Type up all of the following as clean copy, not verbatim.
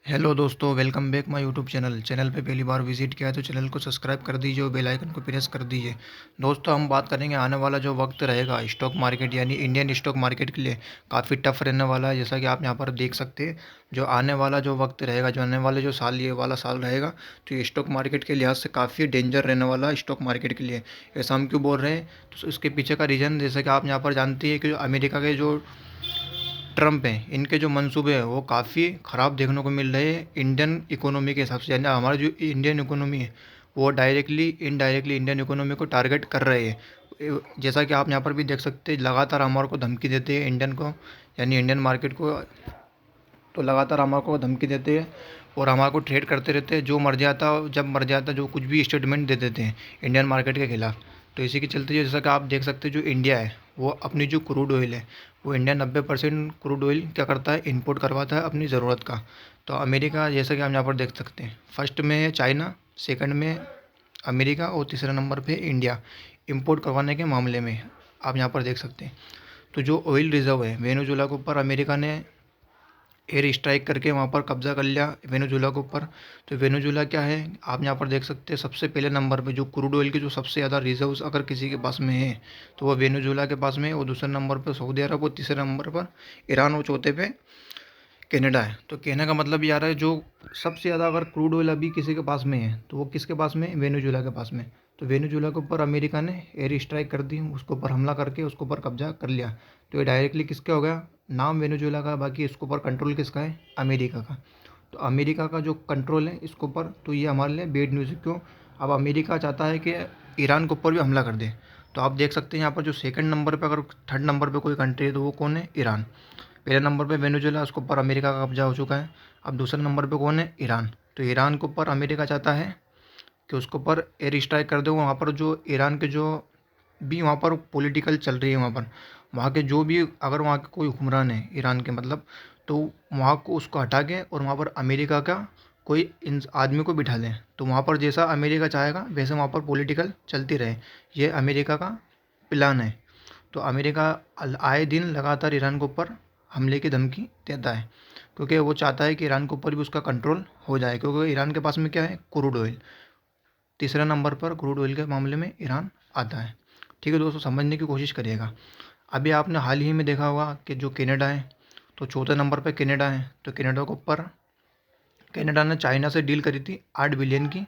Hello दोस्तों, welcome back my YouTube channel पे पहली बार विजिट किया है तो चैनल को सब्सक्राइब कर दीजिए और बेल आइकन को प्रेस कर दीजिए। दोस्तों, हम बात करेंगे आने वाला जो वक्त रहेगा स्टॉक मार्केट यानी इंडियन स्टॉक मार्केट के लिए काफ़ी टफ रहने वाला है। जैसा कि आप यहाँ पर देख सकते हैं, जो आने वाला जो वक्त रहेगा, जो आने वाले जो साल, ये वाला साल रहेगा, तो ये स्टॉक मार्केट के लिहाज से काफ़ी डेंजर रहने वाला है स्टॉक मार्केट के लिए। ऐसा हम क्यों बोल रहे हैं? तो इसके पीछे का रीज़न, जैसा कि आप यहाँ पर जानते हैं कि जो अमेरिका के जो ट्रम्प हैं, इनके जो मंसूबे हैं वो काफ़ी ख़राब देखने को मिल रहे हैं इंडियन इकोनॉमी के हिसाब से। यानी हमारा जो इंडियन इकोनॉमी है वो डायरेक्टली इनडायरेक्टली इंडियन इकोनॉमी को टारगेट कर रहे हैं। जैसा कि आप यहाँ पर भी देख सकते हैं, लगातार हमारे को धमकी देते हैं इंडियन को, यानी इंडियन मार्केट को। तो लगातार हमारे को धमकी देते हैं और हमारे को ट्रेड करते रहते हैं। जो मर जाता, जब मर जाता, जो कुछ भी स्टेटमेंट दे देते हैं इंडियन मार्केट के खिलाफ। तो इसी के चलते जैसा कि आप देख सकते हैं, जो इंडिया है वो अपनी जो क्रूड ऑयल है, वो इंडिया 90% क्रूड ऑयल क्या करता है, इंपोर्ट करवाता है अपनी ज़रूरत का। तो अमेरिका, जैसा कि हम यहाँ पर देख सकते हैं, फर्स्ट में है चाइना, सेकंड में अमेरिका और तीसरे नंबर पे इंडिया इंपोर्ट करवाने के मामले में। आप यहाँ पर देख सकते हैं, तो जो ऑयल रिजर्व है वेनेजुएला के ऊपर, अमेरिका ने एयर स्ट्राइक करके वहाँ पर कब्जा कर लिया वेनेजुएला के ऊपर। तो वेनेजुएला क्या है, आप यहाँ पर देख सकते हैं, सबसे पहले नंबर पे जो क्रूड ऑयल के जो सबसे ज़्यादा रिजर्व्स अगर किसी के पास में है तो वो वेनेजुएला के पास में है। और दूसरे नंबर पर सऊदी अरब, और तीसरे नंबर पर ईरान, और चौथे पे कनाडा है। तो कहने का मतलब ये आ रहा है, जो सबसे ज़्यादा अगर क्रूड ऑयल अभी किसी के पास में है तो वो किसके पास में है, वेनेजुएला के पास में। तो वेनेजुएला के ऊपर अमेरिका ने एयर स्ट्राइक कर दी, उसके ऊपर हमला करके उसके ऊपर कब्जा कर लिया। तो ये डायरेक्टली किसका हो गया, नाम वेनेजुएला का, बाकी इसके ऊपर कंट्रोल किसका है, अमेरिका का। तो अमेरिका का जो कंट्रोल है इसके ऊपर, तो ये हमारे लिए बेड न्यूज़ है। क्यों? अब अमेरिका चाहता है कि ईरान के ऊपर भी हमला कर दे। तो आप देख सकते हैं यहाँ पर जो सेकंड नंबर पे, अगर थर्ड नंबर पे कोई कंट्री है तो वो कौन है, ईरान। पहले नंबर पे वेनेजुएला, उसके ऊपर अमेरिका का कब्जा हो चुका है। अब दूसरे नंबर पे कौन है, ईरान। तो ईरान के ऊपर अमेरिका चाहता है कि उसके ऊपर एयर स्ट्राइक कर दो। वहाँ पर जो ईरान के जो भी वहाँ पर पॉलिटिकल चल रही है, वहाँ पर वहाँ के जो भी, अगर वहाँ के कोई हुक्मरान है ईरान के मतलब, तो वहाँ को उसको हटा के और वहाँ पर अमेरिका का कोई इन आदमी को बिठा दें। तो वहाँ पर जैसा अमेरिका चाहेगा वैसे वहाँ पर पॉलिटिकल चलती रहे। ये अमेरिका का प्लान है। तो अमेरिका आए दिन लगातार ईरान के ऊपर हमले की धमकी देता है, क्योंकि वो चाहता है कि ईरान के ऊपर भी उसका कंट्रोल हो जाए, क्योंकि ईरान के पास में क्या है, क्रूड ऑयल। तीसरे नंबर पर क्रूड ऑयल के मामले में ईरान आता है। ठीक है दोस्तों, समझने की कोशिश करिएगा। अभी आपने हाल ही में देखा होगा कि जो कनाडा है, तो चौथे नंबर पर कनाडा है। तो कनाडा के ऊपर, कनाडा ने चाइना से डील करी थी 8 बिलियन की।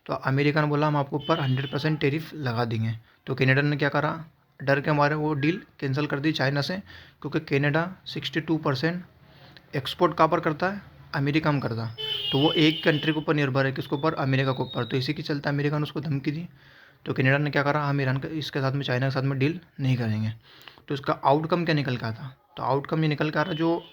तो अमेरिका ने बोला हम आपको ऊपर 100% टैरिफ लगा देंगे। तो कनाडा ने क्या करा, डर के मारे वो डील कैंसिल कर दी चाइना से, क्योंकि कनाडा 62% एक्सपोर्ट कहाँ पर करता है, अमेरिका में करता। तो वो एक कंट्री के ऊपर निर्भर है, किसके ऊपर, अमेरिका के ऊपर। तो इसी के चलते अमेरिका ने उसको धमकी दी। तो कनाडा ने क्या करा, हम ईरान के इसके साथ में, चाइना के साथ में डील नहीं करेंगे। तो इसका आउटकम क्या निकल के आता, तो आउटकम ये निकल के आ रहा, जो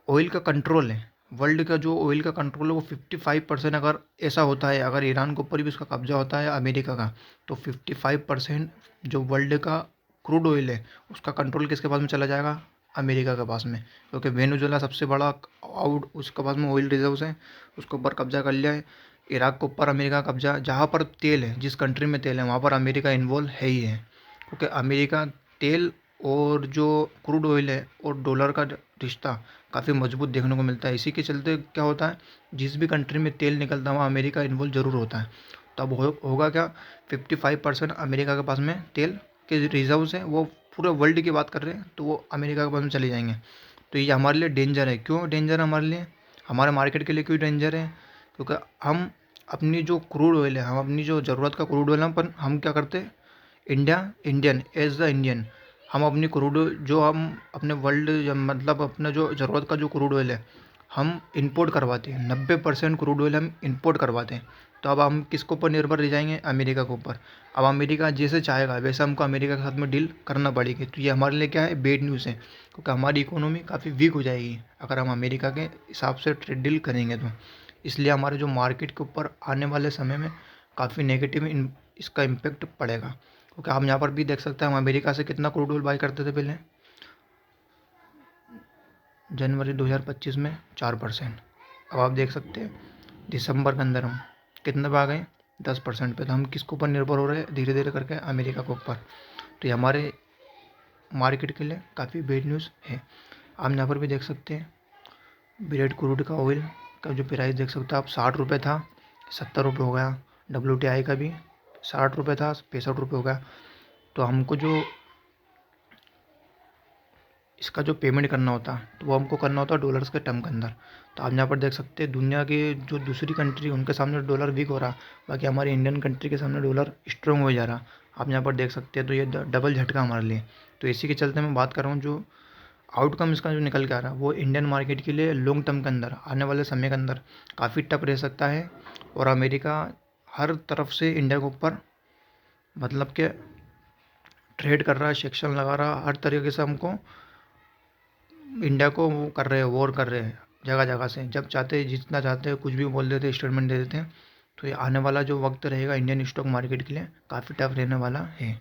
ऑयल का कंट्रोल है, वर्ल्ड का जो ऑयल का कंट्रोल है वो 55% अगर ऐसा होता है, अगर ईरान के ऊपर भी उसका कब्जा होता है अमेरिका का, तो 55% जो वर्ल्ड का क्रूड ऑयल है उसका कंट्रोल किसके पास में चला जाएगा, अमेरिका के पास में। क्योंकि वेनेजुएला सबसे बड़ा आउट, उसके पास में ऑयल रिजर्व्स हैं, उसके ऊपर कब्जा कर लिया है। इराक के ऊपर अमेरिका का कब्जा, जहाँ पर तेल है, जिस कंट्री में तेल है वहाँ पर अमेरिका इन्वॉल्व है ही है। क्योंकि अमेरिका तेल और जो क्रूड ऑयल है और डॉलर का रिश्ता काफ़ी मजबूत देखने को मिलता है। इसी के चलते क्या होता है, जिस भी कंट्री में तेल निकलता है वहाँ अमेरिका इन्वॉल्व ज़रूर होता है। तो अब होगा क्या, 55% अमेरिका के पास में तेल के रिजर्व्स हैं, वो पूरे वर्ल्ड की बात कर रहे हैं, तो वो अमेरिका के पास में चले जाएंगे। तो ये हमारे लिए डेंजर है। क्यों डेंजर है हमारे लिए, हमारे मार्केट के लिए क्यों डेंजर है? क्योंकि हम अपनी जो क्रूड ऑयल है, हम अपनी जो ज़रूरत का क्रूड ऑयल है, पर हम क्या करते हैं, इंडियन एज द इंडियन, हम अपनी क्रूड, जो हम अपने वर्ल्ड, मतलब अपना जो ज़रूरत का जो क्रूड ऑयल है हम इंपोर्ट करवाते हैं। 90% क्रूड ऑयल हम इंपोर्ट करवाते हैं। तो अब हम किसके ऊपर निर्भर रह जाएंगे, अमेरिका के ऊपर। अब अमेरिका जैसे चाहेगा वैसे हमको अमेरिका के साथ में डील करना पड़ेगी। तो ये हमारे लिए क्या है, बेड न्यूज़ है, क्योंकि हमारी इकोनॉमी काफ़ी वीक हो जाएगी अगर हम अमेरिका के हिसाब से ट्रेड डील करेंगे तो। इसलिए हमारे जो मार्केट के ऊपर आने वाले समय में काफ़ी नेगेटिव इसका इम्पेक्ट पड़ेगा। क्योंकि हम यहाँ पर भी देख सकते हैं, हम अमेरिका से कितना क्रूड ऑयल बाई करते थे पहले, जनवरी 2025 में 4%। अब आप देख सकते हैं दिसंबर के अंदर हम कितने पे आ गए, 10% पे। तो हम किसके ऊपर निर्भर हो रहे हैं, धीरे धीरे करके अमेरिका के ऊपर। तो ये हमारे मार्केट के लिए काफ़ी बेड न्यूज़ है। आप यहाँ पर भी देख सकते हैं, ब्रेड क्रूड का ऑयल का जो प्राइस देख सकते हो आप, 60 रुपये था, 70 रुपये हो गया। WTI का भी 60 रुपये था, 65 रुपये हो गया। तो हमको जो इसका जो पेमेंट करना होता है तो वो हमको करना होता है डॉलर्स के टर्म के अंदर। तो आप यहाँ पर देख सकते हैं दुनिया के जो दूसरी कंट्री उनके सामने डॉलर वीक हो रहा, बाकी हमारी इंडियन कंट्री के सामने डॉलर स्ट्रॉन्ग हो जा रहा। आप यहाँ पर देख सकते हैं, तो ये डबल झटका हमारे लिए। तो इसी के चलते मैं बात कर रहा हूँ, जो आउटकम इसका जो निकल के आ रहा है वो इंडियन मार्केट के लिए लॉन्ग टर्म के अंदर आने वाले समय के अंदर काफ़ी टफ रह सकता है। और अमेरिका हर तरफ से इंडिया के ऊपर मतलब कि ट्रेड कर रहा है, सेक्शन लगा रहा है, हर तरीके से हमको इंडिया को वो कर रहे हैं, वॉर कर रहे हैं जगह जगह से। जब चाहते हैं, जितना चाहते हैं, कुछ भी बोल देते हैं, स्टेटमेंट दे देते हैं। तो ये आने वाला जो वक्त रहेगा इंडियन स्टॉक मार्केट के लिए काफ़ी टफ रहने वाला है।